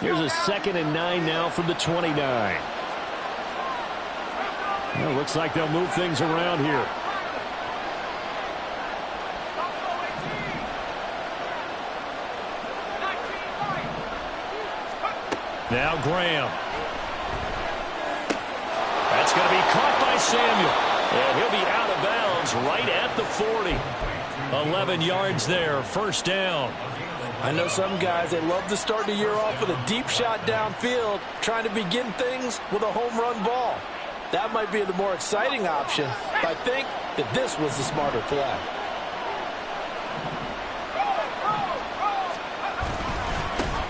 Here's a 2nd and 9 now from the 29. Well, looks like they'll move things around here. Now Graham. That's going to be caught by Samuel. And he'll be out of bounds right at the 40. 11 yards there, first down. I know some guys, they love to start the year off with a deep shot downfield, trying to begin things with a home run ball. That might be the more exciting option, but I think that this was the smarter play.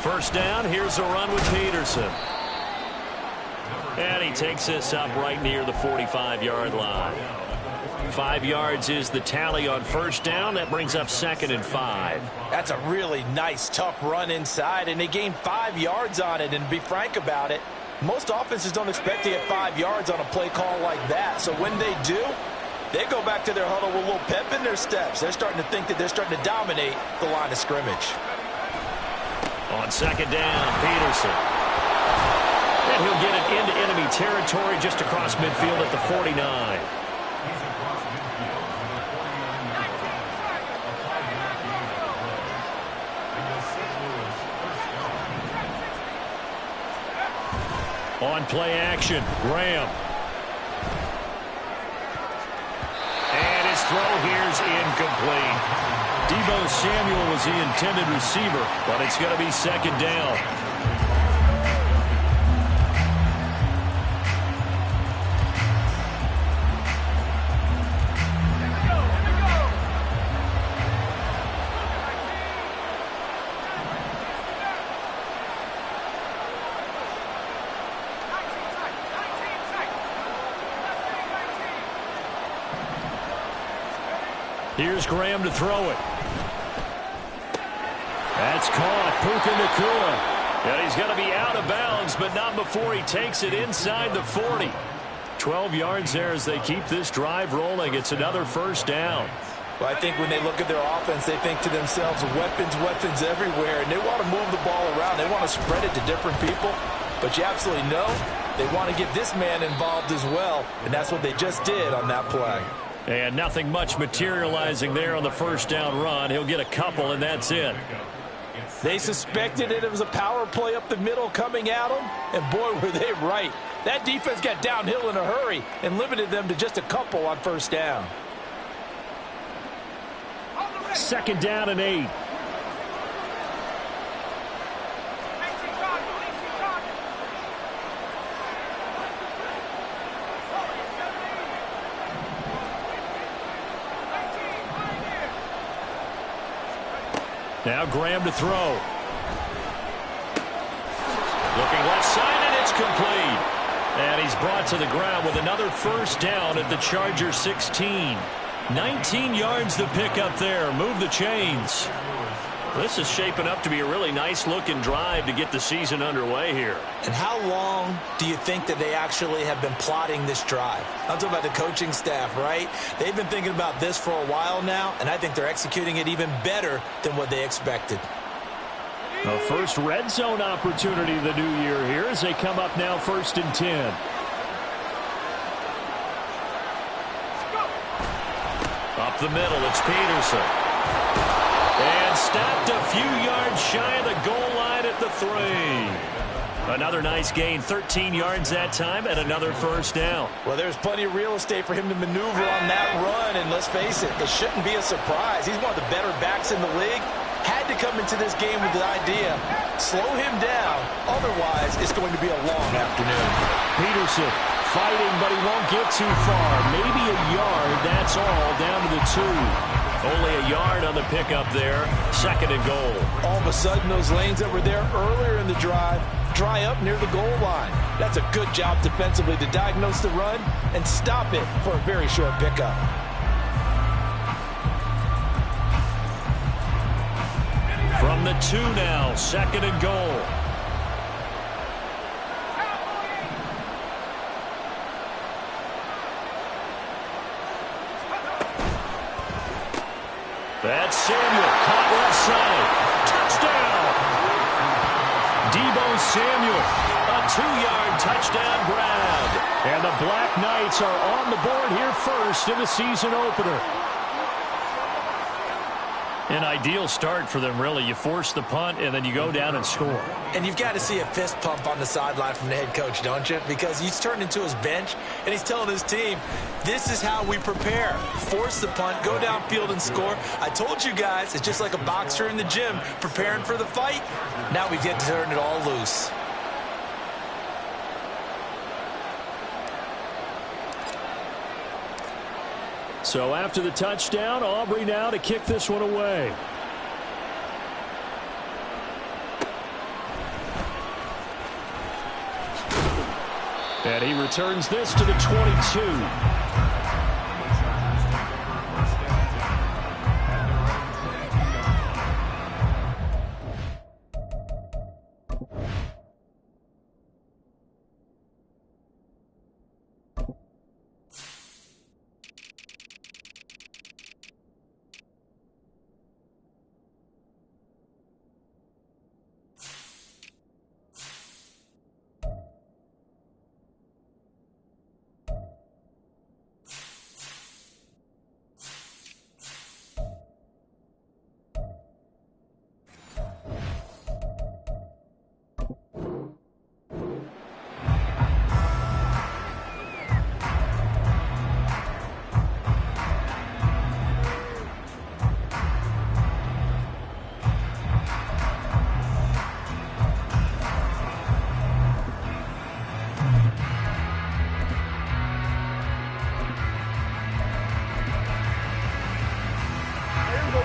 First down, here's a run with Peterson. And he takes this up right near the 45-yard line. 5 yards is the tally on first down. That brings up 2nd and 5. That's a really nice, tough run inside, and they gained 5 yards on it. And to be frank about it, most offenses don't expect to get 5 yards on a play call like that. So when they do, they go back to their huddle with a little pep in their steps. They're starting to think that they're starting to dominate the line of scrimmage. On 2nd down, Peterson. And he'll get it into enemy territory just across midfield at the 49. On play action, Graham. And his throw here's incomplete. Deebo Samuel was the intended receiver, but it's going to be 2nd down. Here's Graham to throw it. That's caught. Puka Nacua. And he's going to be out of bounds, but not before he takes it inside the 40. 12 yards there as they keep this drive rolling. It's another first down. Well, I think when they look at their offense, they think to themselves, weapons, weapons everywhere, and they want to move the ball around. They want to spread it to different people, but you absolutely know they want to get this man involved as well, and that's what they just did on that play. And nothing much materializing there on the first down run. He'll get a couple, and that's it. They suspected it was a power play up the middle coming at them, and boy, were they right. That defense got downhill in a hurry and limited them to just a couple on first down. 2nd down and 8. Now Graham to throw. Looking left side, and it's complete. And he's brought to the ground with another first down at the Chargers 16. 19 yards to pick up there. Move the chains. This is shaping up to be a really nice-looking drive to get the season underway here. And how long do you think that they actually have been plotting this drive? I'm talking about the coaching staff, right? They've been thinking about this for a while now, and I think they're executing it even better than what they expected. The first red zone opportunity of the new year here as they come up now 1st and 10. Up the middle, it's Peterson. And stopped a few yards shy of the goal line at the 3. Another nice gain, 13 yards that time, and another first down. Well, there's plenty of real estate for him to maneuver on that run, and let's face it, it shouldn't be a surprise. He's one of the better backs in the league. Had to come into this game with the idea, slow him down, otherwise it's going to be a long afternoon. Peterson fighting, but he won't get too far. Maybe a yard, that's all, down to the 2. Only a yard on the pickup there. 2nd and goal. All of a sudden, those lanes that were there earlier in the drive dry up near the goal line. That's a good job defensively to diagnose the run and stop it for a very short pickup. From the 2 now, 2nd and goal. That's Samuel, caught left side. Touchdown! Deebo Samuel. A 2-yard touchdown grab. And the Black Knights are on the board here first in the season opener. An ideal start for them, really. You force the punt, and then you go down and score. And you've got to see a fist pump on the sideline from the head coach, don't you? Because he's turned into his bench, and he's telling his team, this is how we prepare. Force the punt, go downfield and score. I told you guys, it's just like a boxer in the gym preparing for the fight. Now we get to turn it all loose. So after the touchdown, Aubrey now to kick this one away. And he returns this to the 22.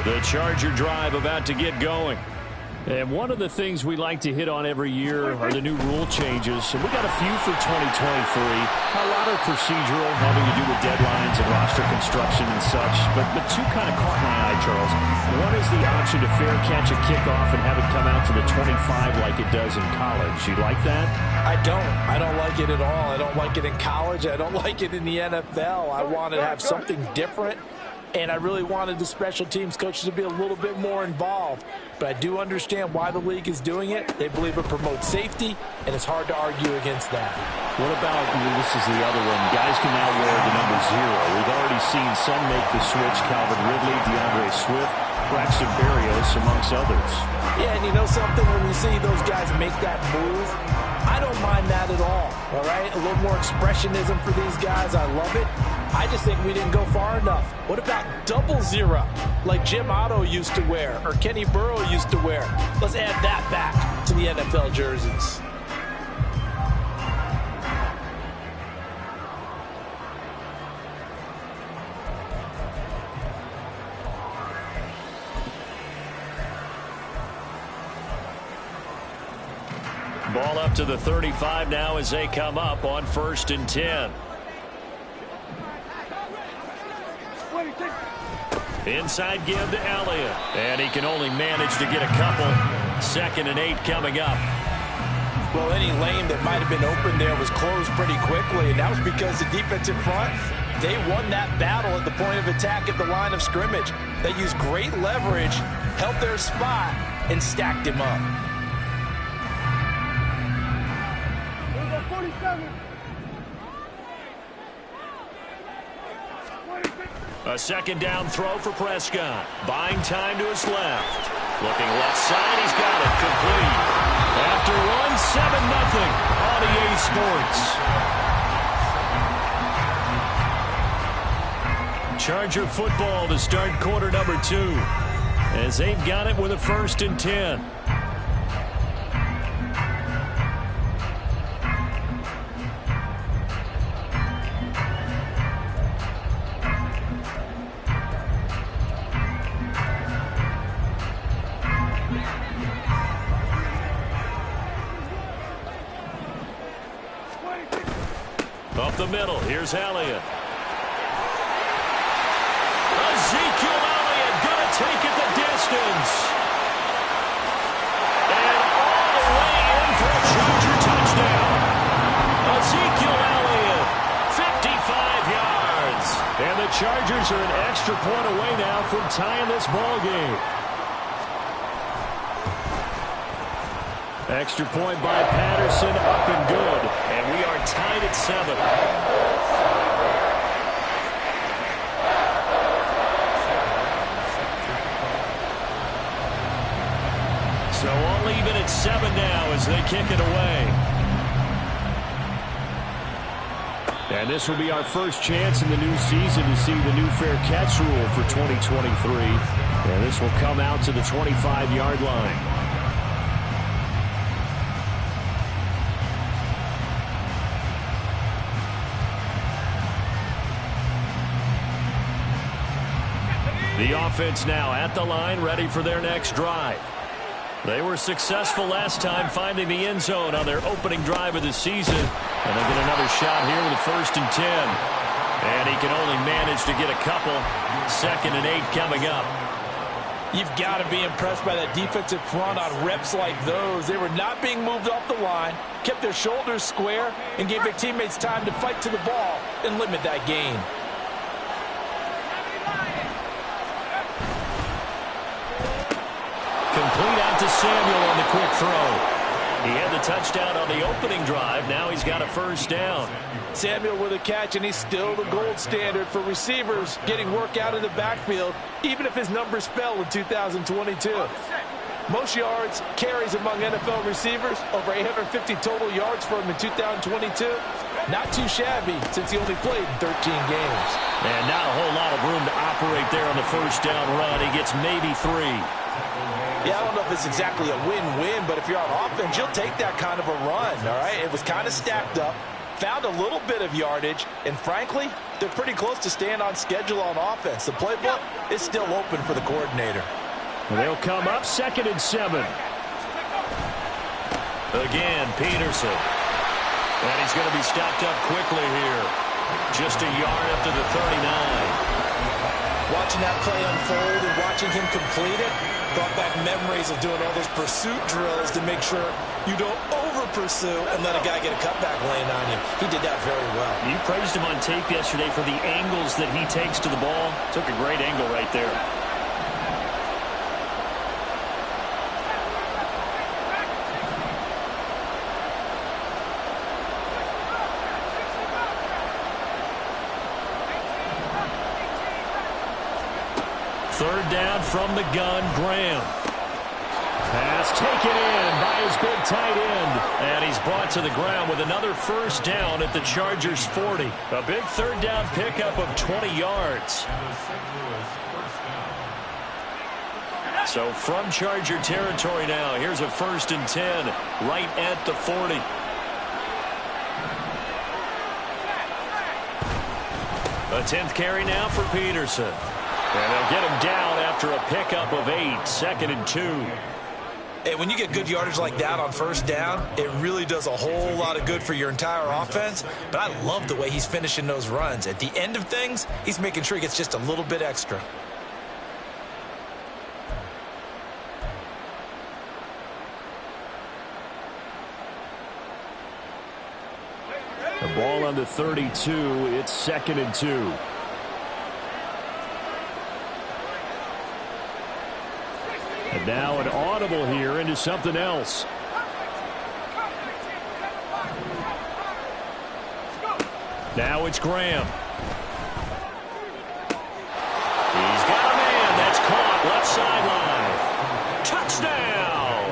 The Charger drive about to get going. And one of the things we like to hit on every year are the new rule changes. And we got a few for 2023. A lot are procedural, having to do with deadlines and roster construction and such. But two kind of caught my eye, Charles. One is the option to fair catch a kickoff and have it come out to the 25 like it does in college. You like that? I don't. I don't like it at all. I don't like it in college. I don't like it in the NFL. I want to have something different. And I really wanted the special teams coaches to be a little bit more involved. But I do understand why the league is doing it. They believe it promotes safety, and it's hard to argue against that. What about, this is the other one, guys can now wear the number 0. We've already seen some make the switch, Calvin Ridley, DeAndre Swift, Braxton Berrios, amongst others. Yeah, and you know something? When we see those guys make that move, I don't mind that at all right? A little more expressionism for these guys. I love it. I just think we didn't go far enough. What about 00, like Jim Otto used to wear or Kenny Burrow used to wear? Let's add that back to the NFL jerseys. Ball up to the 35 now as they come up on 1st and 10. Inside give to Elliott. And he can only manage to get a couple. 2nd and 8 coming up. Well, any lane that might have been open there was closed pretty quickly, and that was because the defensive front, they won that battle at the point of attack at the line of scrimmage. They used great leverage, held their spot, and stacked him up. A 2nd down throw for Prescott. Buying time to his left. Looking left side, he's got it complete. After one, 7-0 on EA Sports. Charger football to start quarter number 2. As they've got it with a 1st and 10. Up the middle, here's Elliott. Ezekiel Elliott gonna take it the distance. And all the way in for a Charger touchdown. Ezekiel Elliott, 55 yards. And the Chargers are an extra point away now from tying this ball game. Extra point by Patterson, up and good. And we are tied at 7. So all even at 7 now as they kick it away. And this will be our first chance in the new season to see the new fair catch rule for 2023. And this will come out to the 25-yard line. The offense now at the line, ready for their next drive. They were successful last time finding the end zone on their opening drive of the season. And they'll get another shot here with a 1st and 10. And he can only manage to get a couple. 2nd and 8 coming up. You've got to be impressed by that defensive front on reps like those. They were not being moved off the line, kept their shoulders square, and gave their teammates time to fight to the ball and limit that gain. Complete out to Samuel on the quick throw. He had the touchdown on the opening drive. Now he's got a 1st down. Samuel with a catch, and he's still the gold standard for receivers getting work out of the backfield, even if his numbers fell in 2022. Most yards, carries among NFL receivers, over 850 total yards for him in 2022. Not too shabby since he only played 13 games. And not a whole lot of room to operate there on the 1st down run. He gets maybe 3. Yeah, I don't know if it's exactly a win-win, but if you're on offense, you'll take that kind of a run, all right? It was kind of stacked up, found a little bit of yardage, and frankly, they're pretty close to staying on schedule on offense. The playbook is still open for the coordinator. They'll come up 2nd and 7. Again, Peterson. And he's going to be stopped up quickly here. Just a yard up to the 39. Watching that play unfold and watching him complete it brought back memories of doing all those pursuit drills to make sure you don't over-pursue and let a guy get a cutback laying on you. He did that very well. You praised him on tape yesterday for the angles that he takes to the ball. Took a great angle right there. Third down from the gun, Graham. Pass taken in by his big tight end. And he's brought to the ground with another 1st down at the Chargers' 40. A big 3rd down pickup of 20 yards. So from Charger territory now, here's a 1st and 10 right at the 40. A 10th carry now for Peterson. And they'll get him down after a pickup of 8, 2nd and 2. Hey, when you get good yardage like that on 1st down, it really does a whole lot of good for your entire offense. But I love the way he's finishing those runs. At the end of things, he's making sure he gets just a little bit extra. The ball on the 32, it's 2nd and 2. And now an audible here into something else. Now it's Graham. He's got a man that's caught left sideline. Touchdown!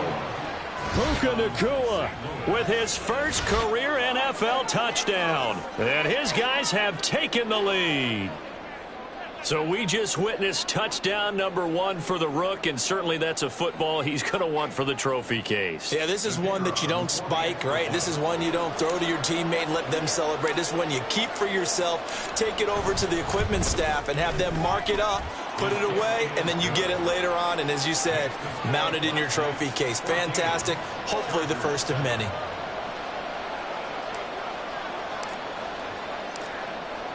Puka Nacua with his first career NFL touchdown. And his guys have taken the lead. So we just witnessed touchdown number 1 for the Rook, and certainly that's a football he's going to want for the trophy case. Yeah, this is one that you don't spike, right? This is one you don't throw to your teammate and let them celebrate. This is one you keep for yourself, take it over to the equipment staff and have them mark it up, put it away, and then you get it later on. And as you said, mount it in your trophy case. Fantastic. Hopefully the first of many.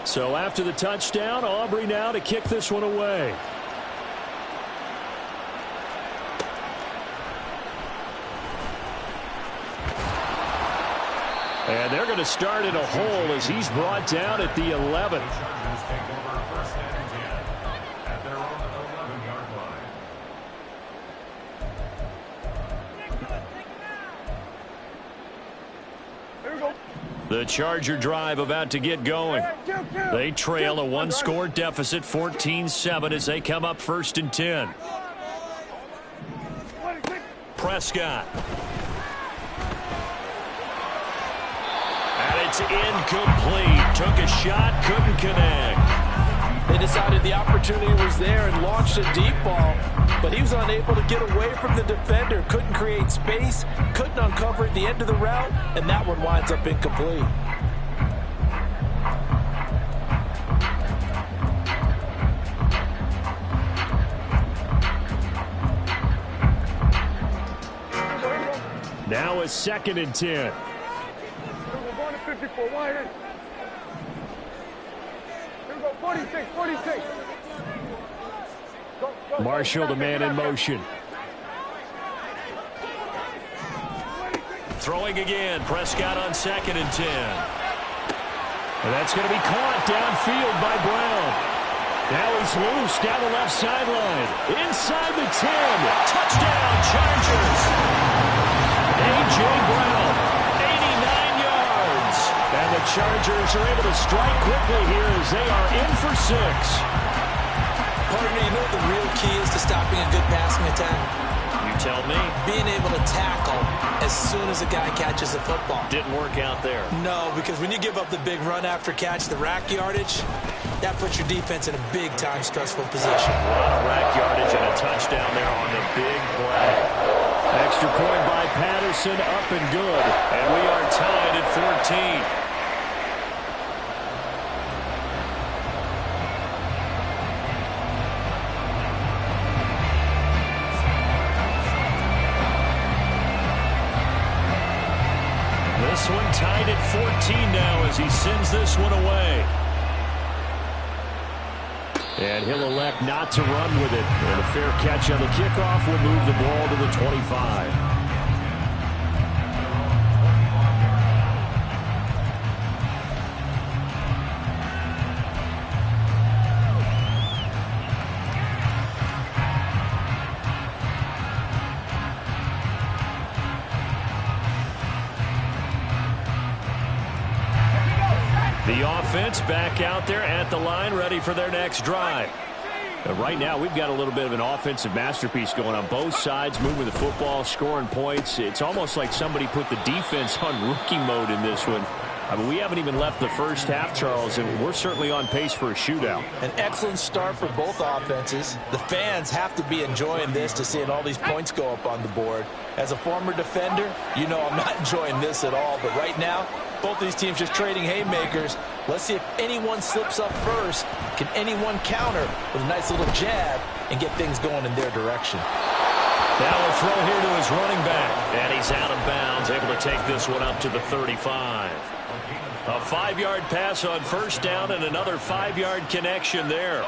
So after the touchdown, Aubrey now to kick this one away. And they're going to start in a hole as he's brought down at the 11th. The Charger drive about to get going. They trail a one-score deficit, 14-7, as they come up 1st and 10. Prescott. And it's incomplete. Took a shot, couldn't connect. They decided the opportunity was there and launched a deep ball, but he was unable to get away from the defender, couldn't create space, couldn't uncover at the end of the route, and that one winds up incomplete. Now a 2nd and 10. We're going to 54 wide. Here we go, 46. Go, Marshall, the man in motion. Throwing again. Prescott on 2nd and 10. And that's going to be caught downfield by Brown. Now he's loose down the left sideline. Inside the 10. Touchdown, Chargers. A.J. Brown, 89 yards. And the Chargers are able to strike quickly here as they are in for 6. Partner, you know what the real key is to stopping a good passing attack? You tell me. Being able to tackle as soon as a guy catches the football. Didn't work out there. No, because when you give up the big run after catch, the rack yardage, that puts your defense in a big-time stressful position. A lot of rack yardage and a touchdown there on the big play. Extra point by Patterson, up and good. And we are tied at 14. This one tied at 14 now as he sends this one away. And he'll elect not to run with it. And a fair catch on the kickoff will move the ball to the 25. The offense back out there at the line, ready for their next drive. Right now, we've got a little bit of an offensive masterpiece going on both sides, moving the football, scoring points. It's almost like somebody put the defense on rookie mode in this one. I mean, we haven't even left the first half, Charles, and we're certainly on pace for a shootout. An excellent start for both offenses. The fans have to be enjoying this to seeing all these points go up on the board. As a former defender, you know I'm not enjoying this at all, but right now, both these teams just trading haymakers. Let's see if anyone slips up first. Can anyone counter with a nice little jab and get things going in their direction? Now a throw here to his running back. And he's out of bounds, able to take this one up to the 35. A 5-yard pass on first down and another 5-yard connection there.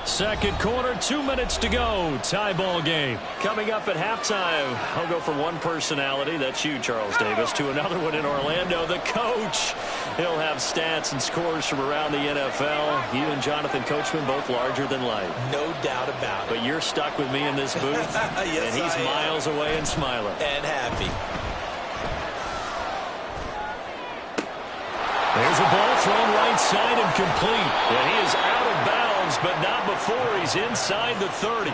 Second quarter, 2 minutes to go. Tie ball game. Coming up at halftime, I'll go from one personality, that's you, Charles Davis, to another one in Orlando, the coach. He'll have stats and scores from around the NFL. You and Jonathan Coachman both larger than life. No doubt about it. But you're stuck with me in this booth, yes, and he's miles away and smiling. And happy. There's a ball thrown right side and complete. And he is out of bounds, but not before he's inside the 30.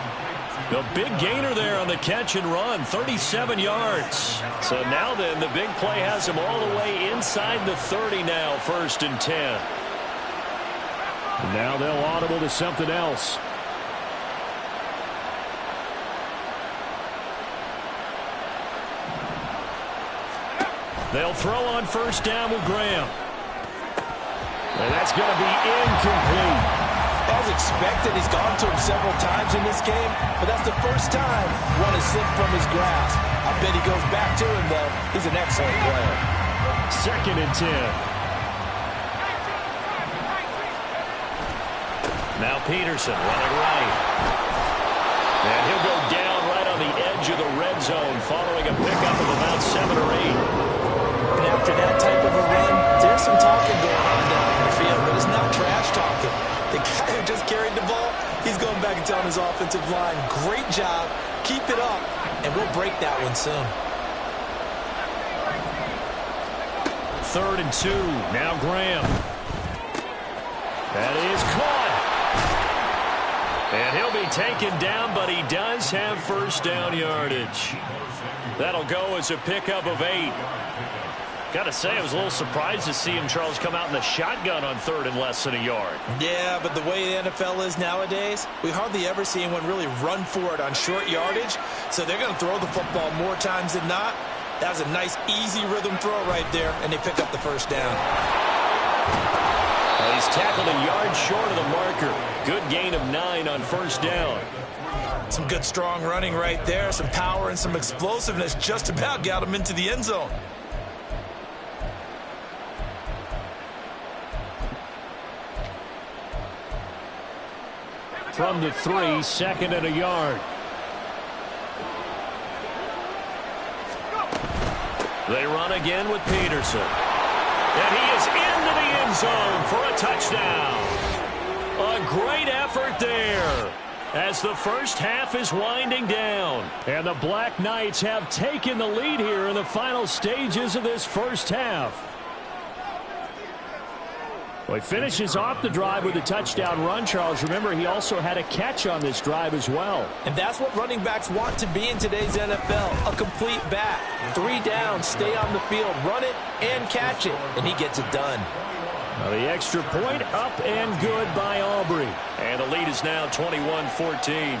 The big gainer there on the catch and run, 37 yards. So now then, the big play has him all the way inside the 30 now, 1st and 10. Now they'll audible to something else. They'll throw on first down with Graham. And that's going to be incomplete. As expected, he's gone to him several times in this game, but that's the first time one has slipped from his grasp. I bet he goes back to him, though. He's an excellent player. 2nd and 10. Now Peterson running right. And he'll go down right on the edge of the red zone following a pickup of about 7 or 8. And after that type of a run, there's some talking going on down in the field, but it's not trash talking. The guy who just carried the ball, he's going back and telling his offensive line, great job, keep it up, and we'll break that one soon. 3rd and 2. Now Graham. That is caught. And he'll be taken down, but he does have first down yardage. That'll go as a pickup of 8. Got to say, I was a little surprised to see him, Charles, come out in the shotgun on 3rd and less than a yard. Yeah, but the way the NFL is nowadays, we hardly ever see anyone really run for it on short yardage. So they're going to throw the football more times than not. That was a nice, easy rhythm throw right there, and they pick up the first down. Well, he's tackled a yard short of the marker. Good gain of 9 on first down. Some good, strong running right there. Some power and some explosiveness just about got him into the end zone. From the 3, 2nd and a yard. They run again with Peterson. And he is into the end zone for a touchdown. A great effort there as the first half is winding down. And the Black Knights have taken the lead here in the final stages of this first half. Well, he finishes off the drive with a touchdown run, Charles. Remember, he also had a catch on this drive as well. And that's what running backs want to be in today's NFL, a complete back. 3 downs, stay on the field, run it, and catch it. And he gets it done. Well, the extra point up and good by Aubrey. And the lead is now 21-14.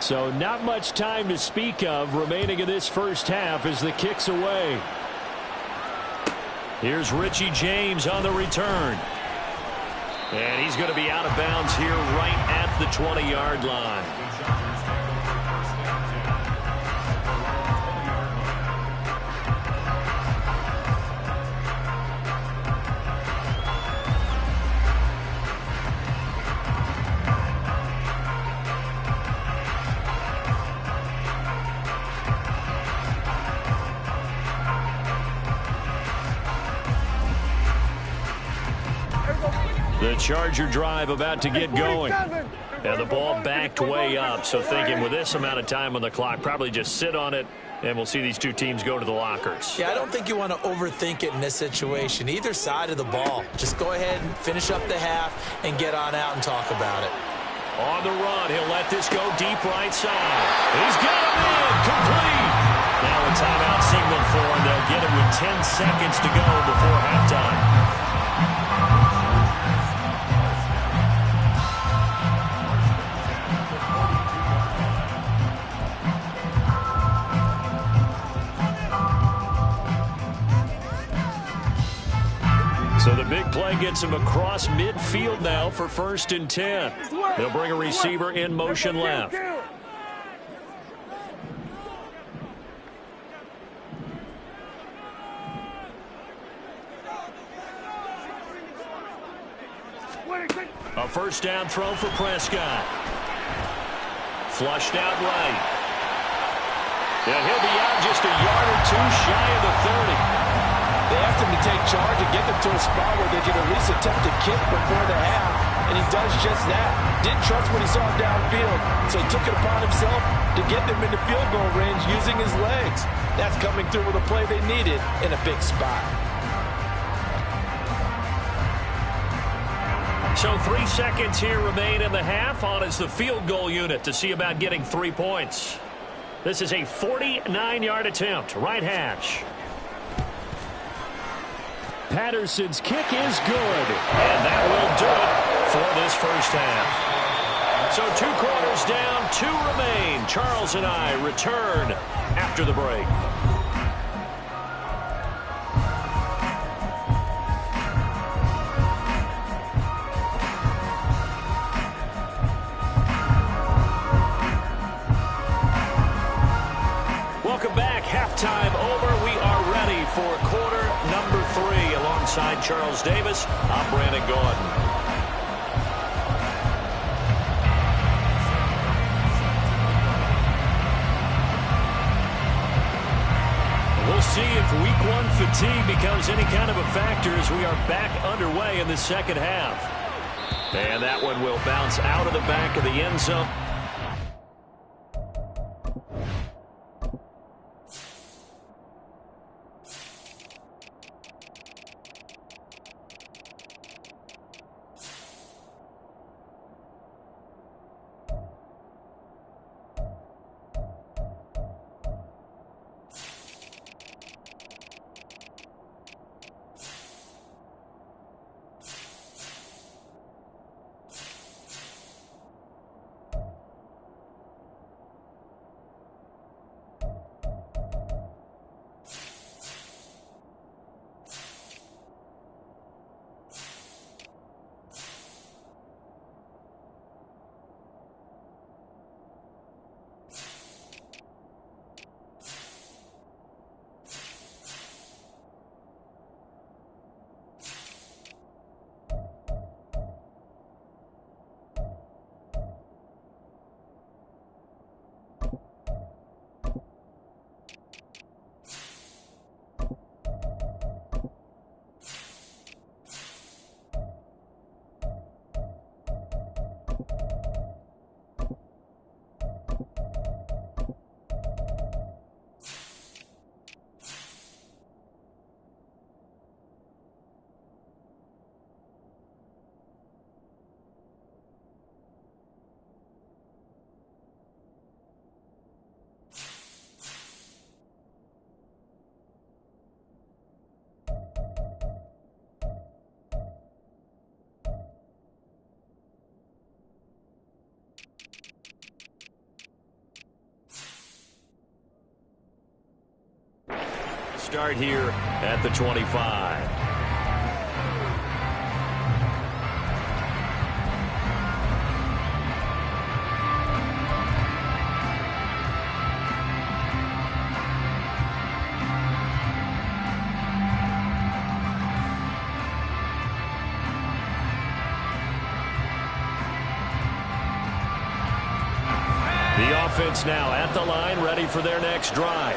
So not much time to speak of remaining in this first half as the kick's away. Here's Richie James on the return. And he's going to be out of bounds here right at the 20-yard line. The Charger drive about to get going. And the ball backed way up. So thinking with this amount of time on the clock, probably just sit on it, and we'll see these two teams go to the lockers. Yeah, I don't think you want to overthink it in this situation. Either side of the ball. Just go ahead and finish up the half and get on out and talk about it. On the run, he'll let this go deep right side. He's got him in, complete. Now a timeout signal for him. They'll get it with 10 seconds to go before halftime. So the big play gets him across midfield now for 1st and 10. They'll bring a receiver in motion left. A first down throw for Prescott. Flushed out right. And he'll be out just a yard or 2 shy of the 30. They asked him to take charge and get them to a spot where they could at least attempt a kick before the half, and he does just that. Didn't trust what he saw downfield, so he took it upon himself to get them into field goal range using his legs. That's coming through with a play they needed in a big spot. So 3 seconds here remain in the half. On is the field goal unit to see about getting 3 points. This is a 49-yard attempt, right hash. Patterson's kick is good. And that will do it for this first half. So 2 quarters down, 2 remain. Charles and I return after the break. Welcome back. Halftime over. We are ready for quarter number 3. Alongside Charles Davis, I'm Brandon Gordon. We'll see if week 1 fatigue becomes any kind of a factor as we are back underway in the second half. And that one will bounce out of the back of the end zone. Start here at the 25. The offense now at the line, ready for their next drive.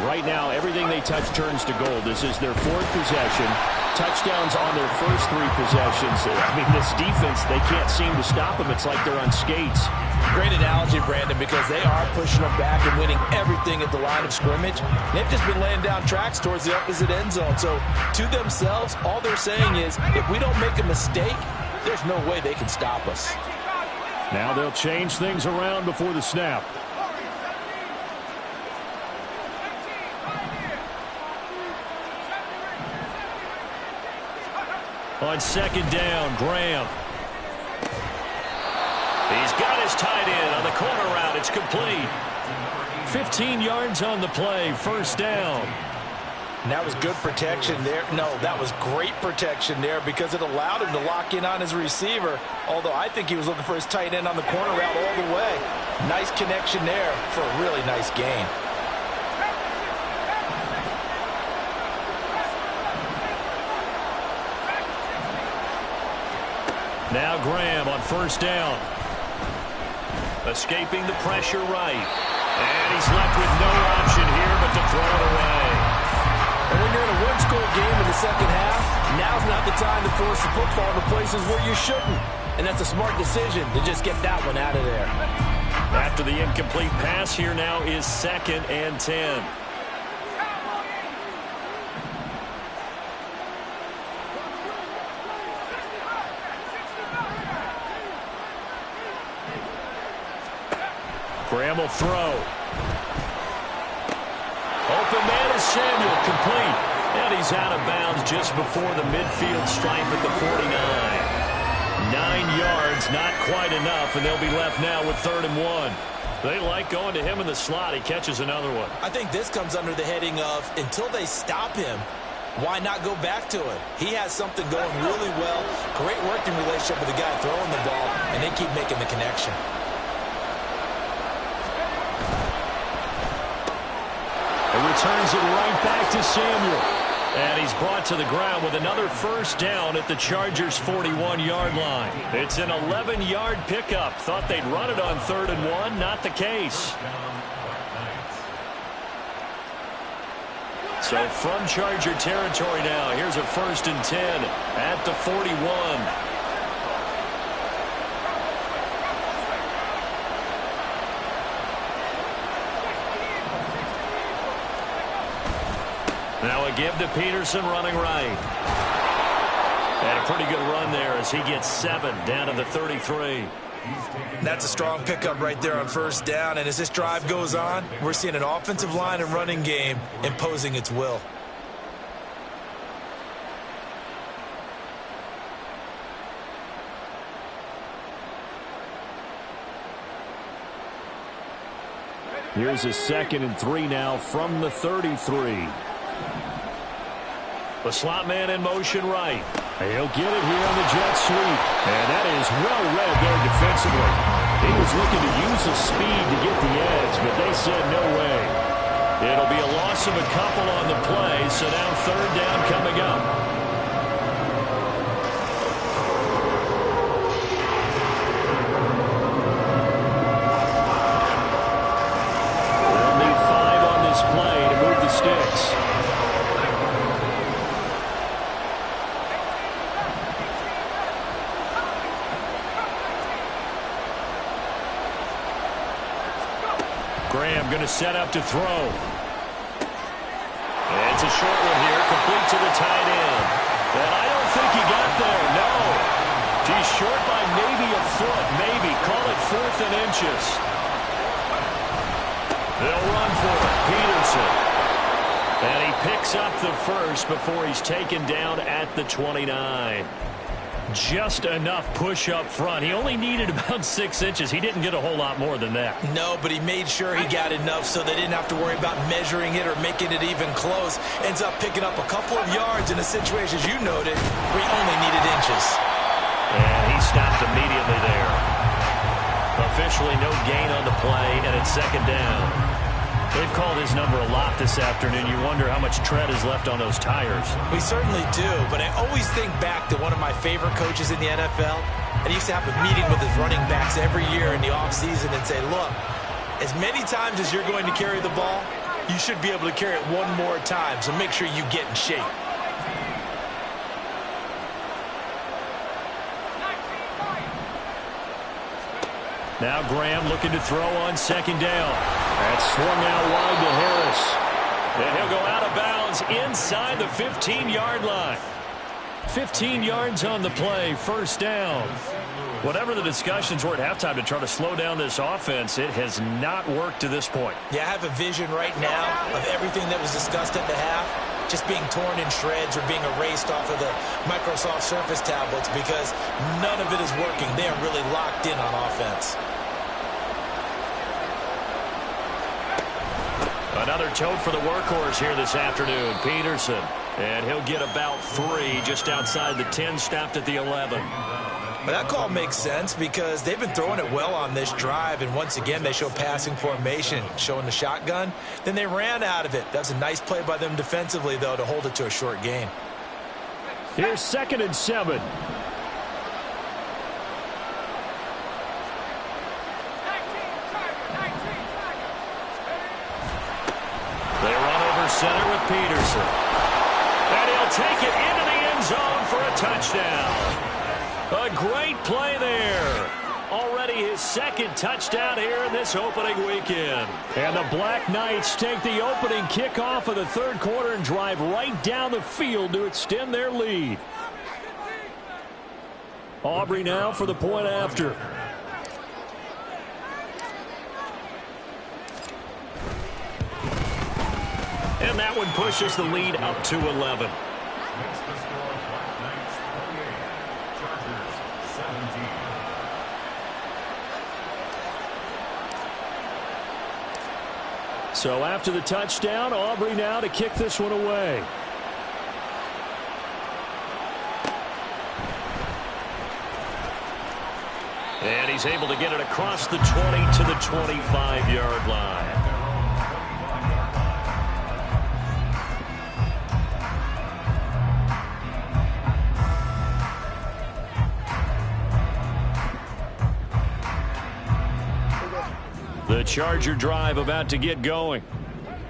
Right now, everything they touch turns to gold. This is their fourth possession. Touchdowns on their first three possessions. I mean, this defense, they can't seem to stop them. It's like they're on skates. Great analogy, Brandon, because they are pushing them back and winning everything at the line of scrimmage. They've just been laying down tracks towards the opposite end zone. So, to themselves, all they're saying is, if we don't make a mistake, there's no way they can stop us. Now they'll change things around before the snap. On second down, Graham. He's got his tight end on the corner route. It's complete. 15 yards on the play, first down. And that was good protection there. No, that was great protection there because it allowed him to lock in on his receiver, although I think he was looking for his tight end on the corner route all the way. Nice connection there for a really nice gain. Now Graham on first down. Escaping the pressure right. And he's left with no option here but to throw it away. And when you're in a one-score game in the second half, now's not the time to force the football to places where you shouldn't. And that's a smart decision to just get that one out of there. After the incomplete pass, here now is 2nd and 10. Graham will throw. Open man is Samuel, complete. And he's out of bounds just before the midfield stripe at the 49. 9 yards, not quite enough, and they'll be left now with 3rd and 1. They like going to him in the slot. He catches another one. I think this comes under the heading of, until they stop him, why not go back to him? He has something going really well. Great working relationship with the guy throwing the ball, and they keep making the connection. Returns it right back to Samuel. And he's brought to the ground with another first down at the Chargers' 41-yard line. It's an 11-yard pickup. Thought they'd run it on 3rd and 1. Not the case. So from Charger territory now, here's a 1st and 10 at the 41. Now a give to Peterson running right. And a pretty good run there as he gets 7 down to the 33. That's a strong pickup right there on first down. And as this drive goes on, we're seeing an offensive line and running game imposing its will. Here's a 2nd and 3 now from the 33. The slot man in motion right. He'll get it here on the jet sweep. And that is well read there defensively. He was looking to use his speed to get the edge, but they said no way. It'll be a loss of a couple on the play, so now 3rd down coming up. They'll need 5 on this play to move the sticks. Graham going to set up to throw. It's a short one here, complete to the tight end. And I don't think he got there, no. He's short by maybe a foot, maybe. Call it 4th and inches. They'll run for it, Peterson. And he picks up the first before he's taken down at the 29. Just enough push up front. He only needed about 6 inches. He didn't get a whole lot more than that. No, but he made sure he got enough so they didn't have to worry about measuring it or making it even close. Ends up picking up a couple of yards in a situation, as you noted, where he only needed inches. And he stopped immediately there. Officially no gain on the play, and it's 2nd down. They've called his number a lot this afternoon. You wonder how much tread is left on those tires. We certainly do, but I always think back to one of my favorite coaches in the NFL. And he used to have a meeting with his running backs every year in the offseason and say, look, as many times as you're going to carry the ball, you should be able to carry it one more time, so make sure you get in shape. Now Graham looking to throw on 2nd down. That's swung out wide to Harris. And he'll go out of bounds inside the 15-yard line. 15 yards on the play, 1st down. Whatever the discussions were at halftime to try to slow down this offense, it has not worked to this point. Yeah, I have a vision right now of everything that was discussed at the half just being torn in shreds or being erased off of the Microsoft Surface tablets because none of it is working. They are really locked in on offense. Another tote for the workhorse here this afternoon, Peterson. And he'll get about 3 just outside the 10, stopped at the 11. But that call makes sense because they've been throwing it well on this drive, and once again they show passing formation, showing the shotgun. Then they ran out of it. That was a nice play by them defensively, though, to hold it to a short gain. Here's 2nd and 7. They run over center with Peterson. And he'll take it into the end zone for a touchdown. A great play there. Already his 2nd touchdown here in this opening weekend. And the Black Knights take the opening kickoff of the 3rd quarter and drive right down the field to extend their lead. Aubrey now for the point after. And that one pushes the lead up to 11. So after the touchdown, Aubrey now to kick this one away. And he's able to get it across the 20 to the 25-yard line. The Charger drive about to get going.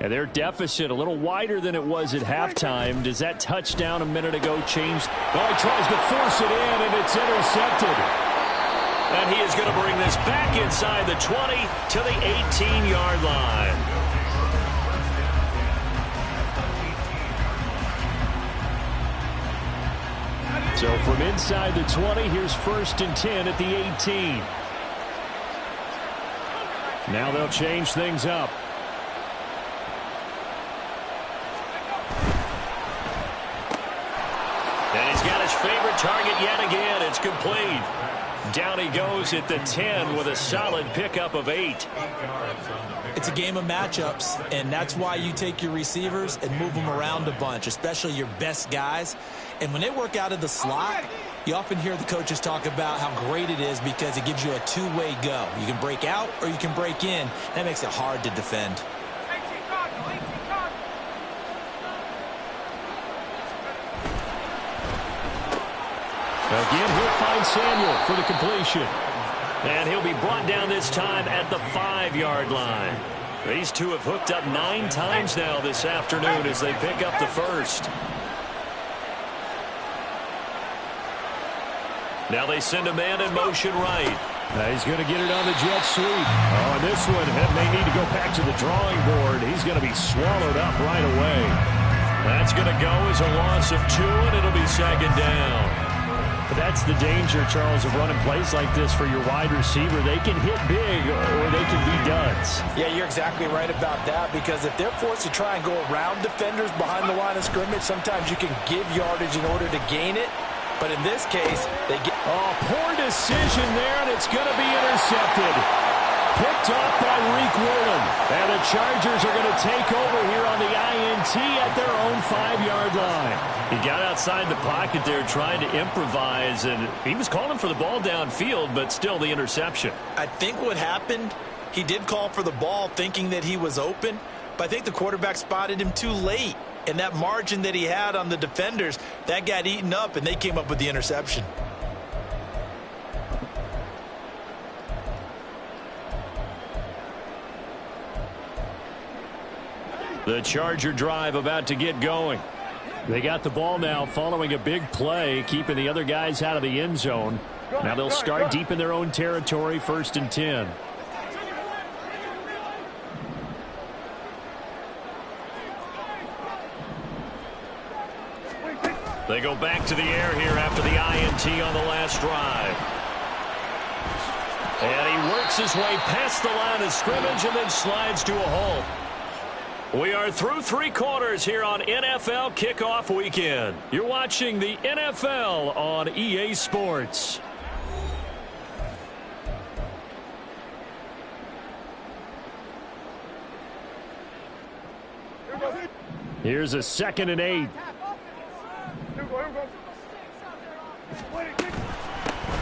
And their deficit a little wider than it was at halftime. Does that touchdown a minute ago change? Oh, he tries to force it in, and it's intercepted. And he is going to bring this back inside the 20 to the 18-yard line. So from inside the 20, here's 1st and 10 at the 18. Now they'll change things up. And he's got his favorite target yet again. It's complete. Down he goes at the 10 with a solid pickup of 8. It's a game of matchups, and that's why you take your receivers and move them around a bunch, especially your best guys. And when they work out of the slot, you often hear the coaches talk about how great it is because it gives you a two-way go. You can break out or you can break in. That makes it hard to defend. Again, he'll find Samuel for the completion. And he'll be brought down this time at the 5-yard line. These two have hooked up 9 times now this afternoon as they pick up the first. Now they send a man in motion right. He's going to get it on the jet sweep. Oh, and this one may need to go back to the drawing board. He's going to be swallowed up right away. That's going to go as a loss of 2, and it'll be 2nd down. But that's the danger, Charles, of running plays like this for your wide receiver. They can hit big or they can be duds. Yeah, you're exactly right about that, because if they're forced to try and go around defenders behind the line of scrimmage, sometimes you can give yardage in order to gain it. But in this case, they get... Oh, poor decision there, and it's going to be intercepted. Picked off by Reek Woolen. And the Chargers are going to take over here on the INT at their own 5-yard line. He got outside the pocket there trying to improvise, and he was calling for the ball downfield, but still the interception. I think what happened, he did call for the ball thinking that he was open, but I think the quarterback spotted him too late. And that margin that he had on the defenders, that got eaten up, and they came up with the interception. The Charger drive about to get going. They got the ball now following a big play, keeping the other guys out of the end zone. Now they'll start deep in their own territory, 1st and 10. They go back to the air here after the INT on the last drive. And he works his way past the line of scrimmage and then slides to a halt. We are through 3 quarters here on NFL Kickoff Weekend. You're watching the NFL on EA Sports. Here's a 2nd and 8.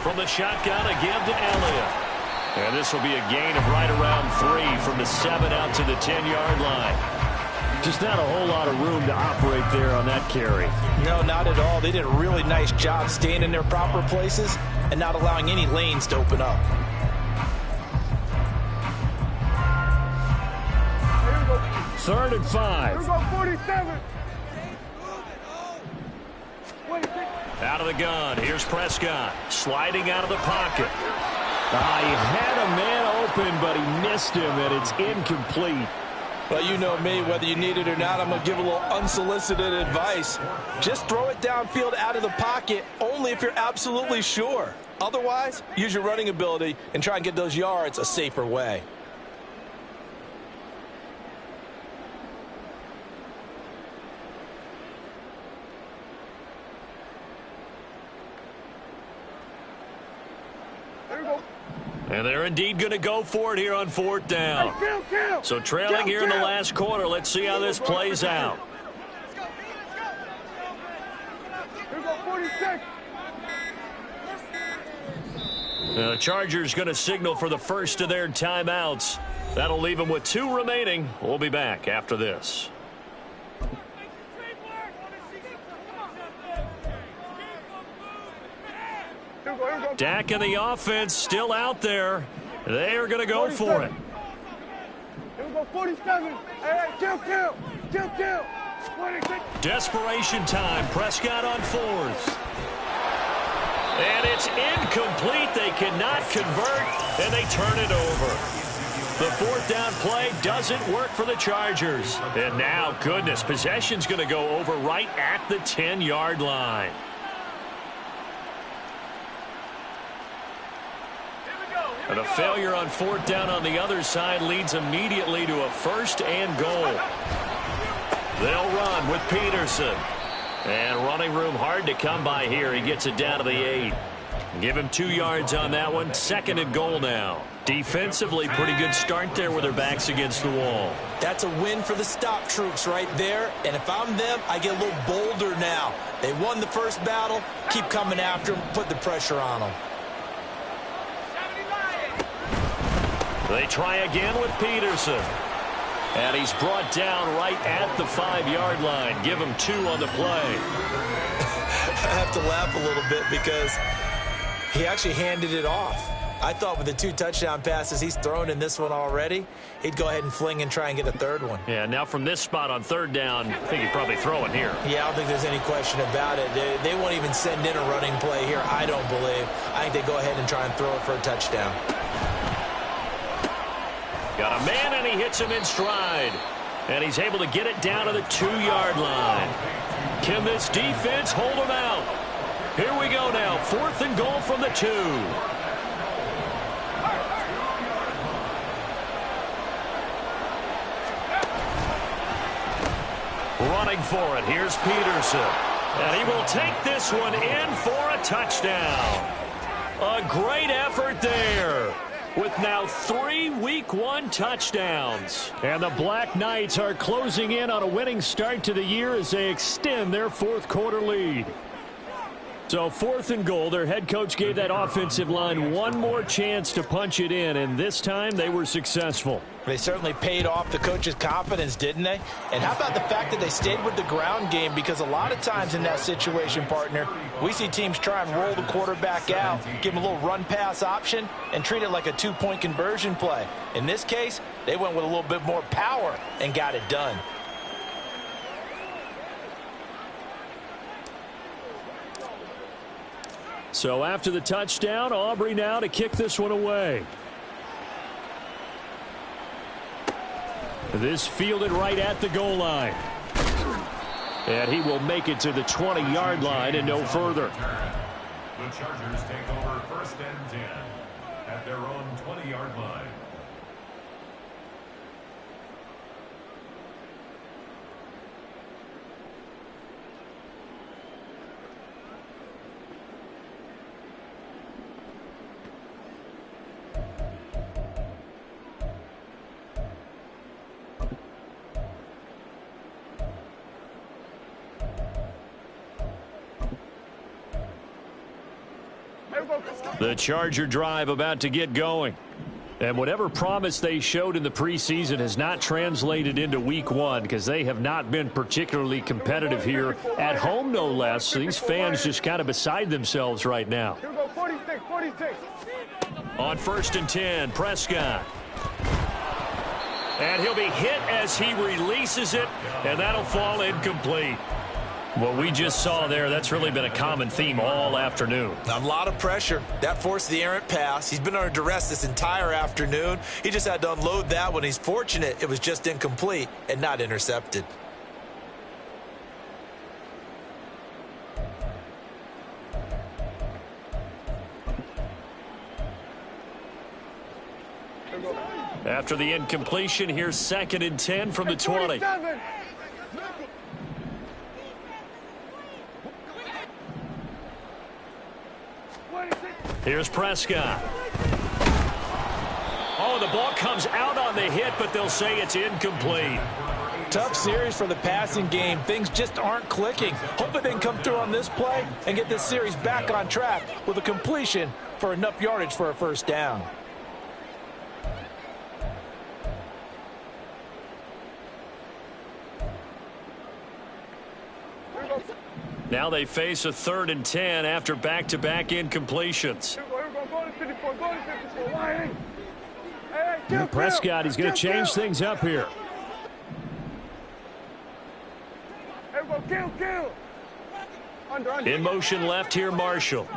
From the shotgun, a give to Elliott. And this will be a gain of right around 3 from the 7 out to the 10-yard line. Just not a whole lot of room to operate there on that carry. No, not at all. They did a really nice job staying in their proper places and not allowing any lanes to open up. Third and 5. Here we go, 47. Out of the gun. Here's Prescott. Sliding out of the pocket. He had a man open, but he missed him, and it's incomplete. Well, you know me, whether you need it or not, I'm going to give a little unsolicited advice. Just throw it downfield out of the pocket only if you're absolutely sure. Otherwise, use your running ability and try and get those yards a safer way. And they're indeed going to go for it here on 4th down. So trailing here in the last quarter. Let's see how this plays out. Here we go, 46. The Chargers going to signal for the first of their timeouts. That'll leave them with 2 remaining. We'll be back after this. Dak and the offense still out there. They are going to go for it. Here we go, 47. Hey, kill. Desperation time. Prescott on 4th. And it's incomplete. They cannot convert, and they turn it over. The 4th down play doesn't work for the Chargers. And now, goodness, possession's going to go over right at the 10-yard line. And a failure on fourth down on the other side leads immediately to a 1st and goal. They'll run with Peterson. And running room hard to come by here. He gets it down to the 8. Give him 2 yards on that one. 2nd and goal now. Defensively, pretty good start there with their backs against the wall. That's a win for the stop troops right there. And if I'm them, I get a little bolder now. They won the first battle. Keep coming after them. Put the pressure on them. They try again with Peterson. And he's brought down right at the 5-yard line. Give him 2 on the play. I have to laugh a little bit because he actually handed it off. I thought with the 2 touchdown passes he's thrown in this one already, he'd go ahead and fling and try and get a 3rd one. Yeah, now from this spot on 3rd down, I think he'd probably throw it here. Yeah, I don't think there's any question about it. They won't even send in a running play here, I don't believe. I think they go ahead and try and throw it for a touchdown. Got a man, and he hits him in stride. And he's able to get it down to the 2-yard line. Can this defense hold him out? Here we go now. 4th and goal from the 2. Running for it. Here's Peterson. And he will take this one in for a touchdown. A great effort there, with now 3 Week 1 touchdowns. And the Black Knights are closing in on a winning start to the year as they extend their 4th quarter lead. So 4th and goal, their head coach gave that offensive line one more chance to punch it in, and this time they were successful. They certainly paid off the coach's confidence, didn't they? And how about the fact that they stayed with the ground game? Because a lot of times in that situation, partner, we see teams try and roll the quarterback out, give him a little run-pass option, and treat it like a 2-point conversion play. In this case, they went with a little bit more power and got it done. So after the touchdown, Aubrey now to kick this one away. This fielded right at the goal line. And he will make it to the 20-yard line and no further. The Chargers take over 1st and 10 at their own 20-yard line. The Charger drive about to get going. And whatever promise they showed in the preseason has not translated into Week 1 because they have not been particularly competitive here at home, no less. So these fans just kind of beside themselves right now. Here we go, 46, 46. On 1st and 10, Prescott. And he'll be hit as he releases it, and that'll fall incomplete. What we just saw there, that's really been a common theme all afternoon. A lot of pressure. That forced the errant pass. He's been under duress this entire afternoon. He just had to unload that one. He's fortunate it was just incomplete and not intercepted. After the incompletion, here's 2nd and 10 from the 20. Here's Prescott. Oh, the ball comes out on the hit, but they'll say it's incomplete. Tough series for the passing game. Things just aren't clicking. Hopefully they can come through on this play and get this series back on track with a completion for enough yardage for a 1st down. Now they face a 3rd and 10 after back-to-back incompletions. Prescott, he's going to change things up here. In motion left here, Marshall.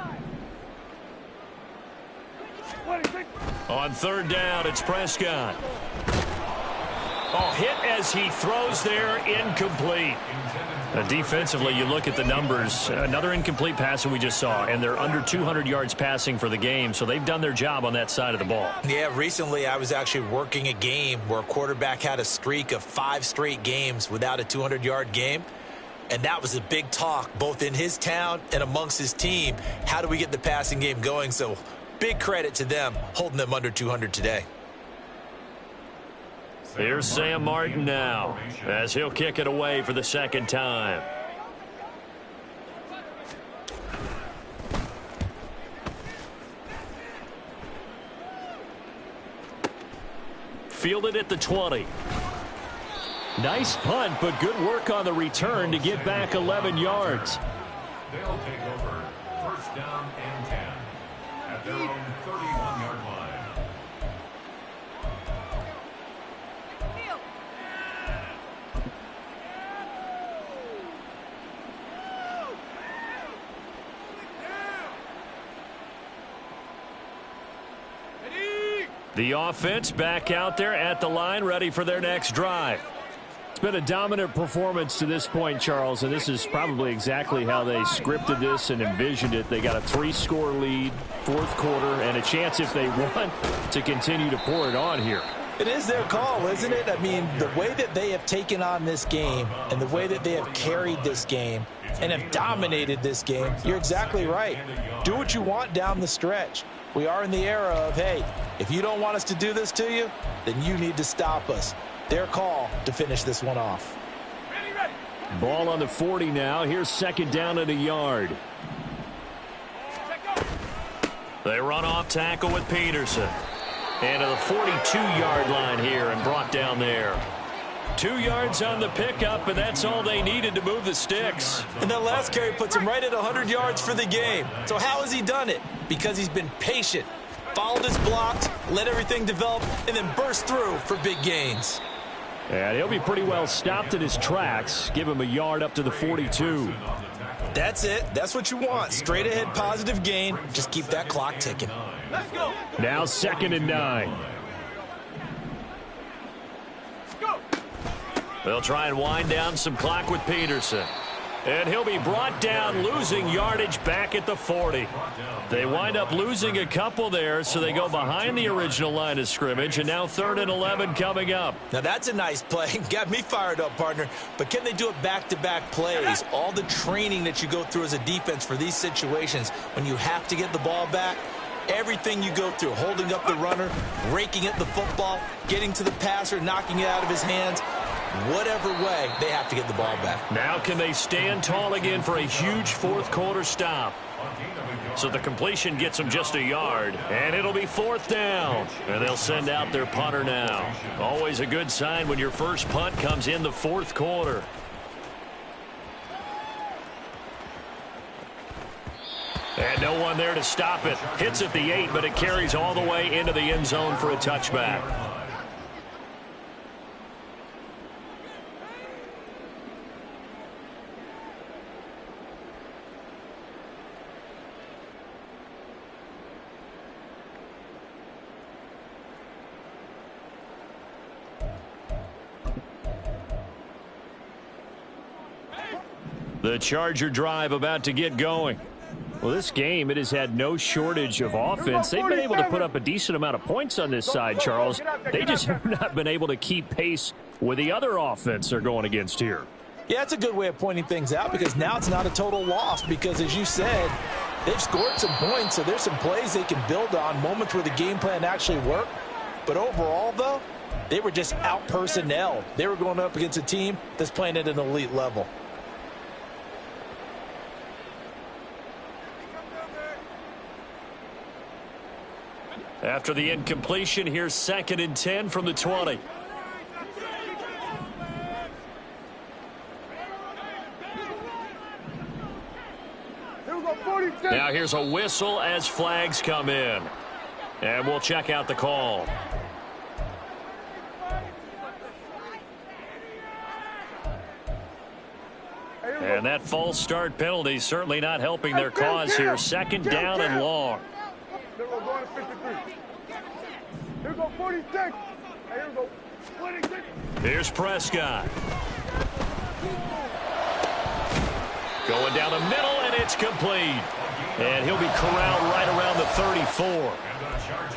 On 3rd down, it's Prescott. Oh, hit as he throws there, incomplete. Defensively, you look at the numbers. Another incomplete pass that we just saw, and they're under 200 yards passing for the game, so they've done their job on that side of the ball. Yeah, recently I was actually working a game where a quarterback had a streak of 5 straight games without a 200-yard game, and that was a big talk both in his town and amongst his team. How do we get the passing game going? So big credit to them holding them under 200 today. Here's Sam Martin now as he'll kick it away for the second time. Fielded at the 20. Nice punt, but good work on the return to get back 11 yards. They'll take over first down and 10 at their own 31-yard line. The offense back out there at the line, ready for their next drive. It's been a dominant performance to this point, Charles, and this is probably exactly how they scripted this and envisioned it. They got a 3-score lead, fourth quarter, and a chance, if they want, to continue to pour it on here. It is their call, isn't it? I mean, the way that they have taken on this game and the way that they have carried this game and have dominated this game, you're exactly right. Do what you want down the stretch. We are in the era of, hey, if you don't want us to do this to you, then you need to stop us. Their call to finish this one off. Ball on the 40 now. Here's second down and a yard. They run off tackle with Peterson. And to the 42-yard line here and brought down there. 2 yards on the pickup, and that's all they needed to move the sticks. And that last carry puts him right at 100 yards for the game. So how has he done it? Because he's been patient, followed his blocks, let everything develop, and then burst through for big gains. And he'll be pretty well stopped in his tracks. Give him a yard up to the 42. That's it. That's what you want. Straight ahead positive gain. Just keep that clock ticking. Let's go. Now 2nd and 9. They'll try and wind down some clock with Peterson. And he'll be brought down, losing yardage back at the 40. They wind up losing a couple there, so they go behind the original line of scrimmage, and now 3rd and 11 coming up. Now that's a nice play. Got me fired up, partner. But can they do it back-to-back plays? All the training that you go through as a defense for these situations, when you have to get the ball back, everything you go through, holding up the runner, raking at the football, getting to the passer, knocking it out of his hands, whatever way, they have to get the ball back. Now can they stand tall again for a huge fourth quarter stop? So the completion gets them just a yard, and it'll be 4th down. And they'll send out their punter now. Always a good sign when your first punt comes in the fourth quarter. And no one there to stop it. Hits at the 8, but it carries all the way into the end zone for a touchback. The Charger drive about to get going. Well, this game, it has had no shortage of offense. They've been able to put up a decent amount of points on this side, Charles. They just have not been able to keep pace with the other offense they're going against here. Yeah, it's a good way of pointing things out because now it's not a total loss because, as you said, they've scored some points, so there's some plays they can build on, moments where the game plan actually worked. But overall, though, they were just out-personnelled. They were going up against a team that's playing at an elite level. After the incompletion, here's 2nd and 10 from the 20. Now here's a whistle as flags come in. And we'll check out the call. And that false start penalty certainly not helping their cause here. 2nd down and long. Here we go, 53. Here we go, 46. Here we go, 26. Here's Prescott. Going down the middle, and it's complete. And he'll be corralled right around the 34.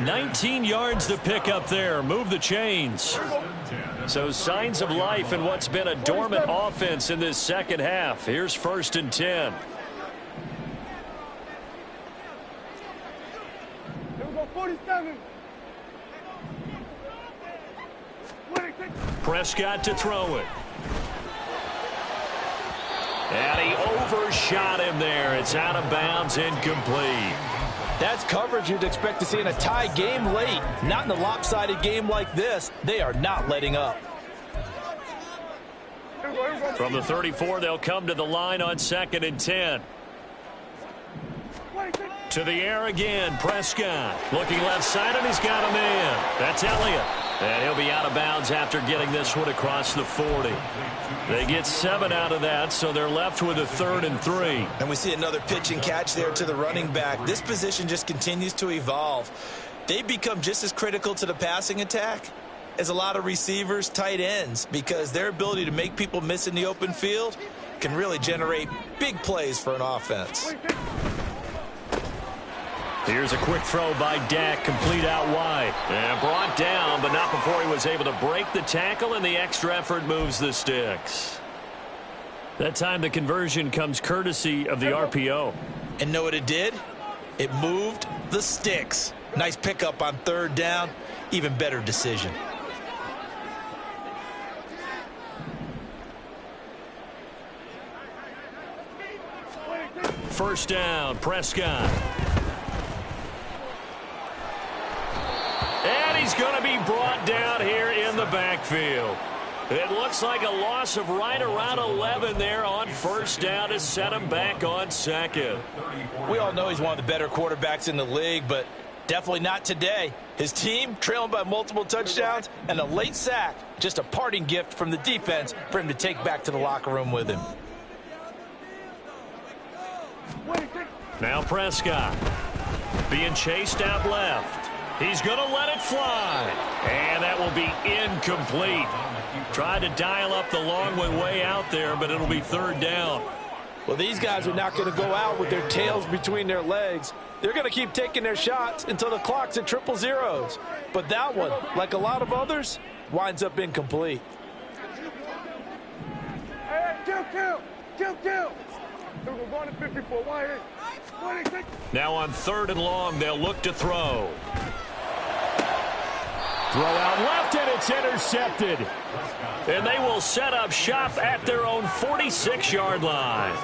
19 yards to pick up there. Move the chains. So signs of life in what's been a dormant offense in this second half. Here's 1st and 10. Here we go, 47. Prescott to throw it. And he overshot him there. It's out of bounds, incomplete. That's coverage you'd expect to see in a tie game late. Not in a lopsided game like this. They are not letting up. From the 34, they'll come to the line on 2nd and 10. To the air again, Prescott. Looking left side, and he's got a man. That's Elliott. And he'll be out of bounds after getting this one across the 40. They get 7 out of that, so they're left with a 3rd and 3. And we see another pitch and catch there to the running back. This position just continues to evolve. They become just as critical to the passing attack as a lot of receivers, tight ends, because their ability to make people miss in the open field can really generate big plays for an offense. Here's a quick throw by Dak, complete out wide. And brought down, but not before he was able to break the tackle, and the extra effort moves the sticks. That time the conversion comes courtesy of the RPO. And know what it did? It moved the sticks. Nice pickup on 3rd down. Even better decision. First down, Prescott. And he's going to be brought down here in the backfield. It looks like a loss of right around 11 there on 1st down to set him back on 2nd. We all know he's one of the better quarterbacks in the league, but definitely not today. His team trailing by multiple touchdowns and a late sack. Just a parting gift from the defense for him to take back to the locker room with him. Now Prescott being chased out left. He's going to let it fly. And that will be incomplete. Tried to dial up the long way out there, but it'll be 3rd down. Well, these guys are not going to go out with their tails between their legs. They're going to keep taking their shots until the clock's at 000. But that one, like a lot of others, winds up incomplete. Hey, kill. Here we go, 54, 26. Now on 3rd and long, they'll look to throw. Throw out left, and it's intercepted. And they will set up shop at their own 46-yard line.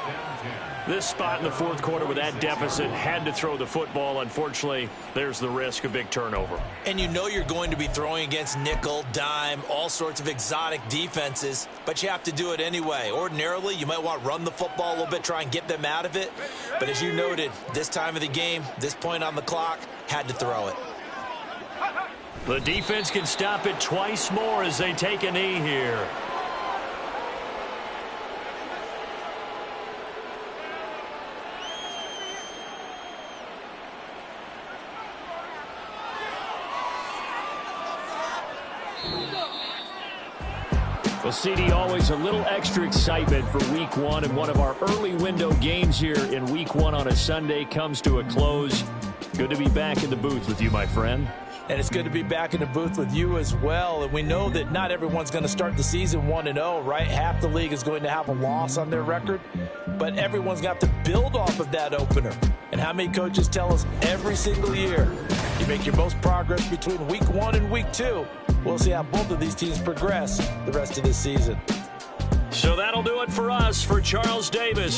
This spot in the 4th quarter with that deficit had to throw the football. Unfortunately, there's the risk of big turnover. And you know you're going to be throwing against nickel, dime, all sorts of exotic defenses, but you have to do it anyway. Ordinarily, you might want to run the football a little bit, try and get them out of it. But as you noted, this time of the game, this point on the clock, had to throw it. The defense can stop it twice more as they take a knee here. Well, CD, always a little extra excitement for Week 1, and one of our early window games here in Week 1 on a Sunday comes to a close. Good to be back in the booth with you, my friend. And it's good to be back in the booth with you as well. And we know that not everyone's going to start the season 1-0, right? Half the league is going to have a loss on their record. But everyone's got to build off of that opener. And how many coaches tell us every single year, you make your most progress between Week 1 and Week 2. We'll see how both of these teams progress the rest of this season. So that'll do it for us. For Charles Davis.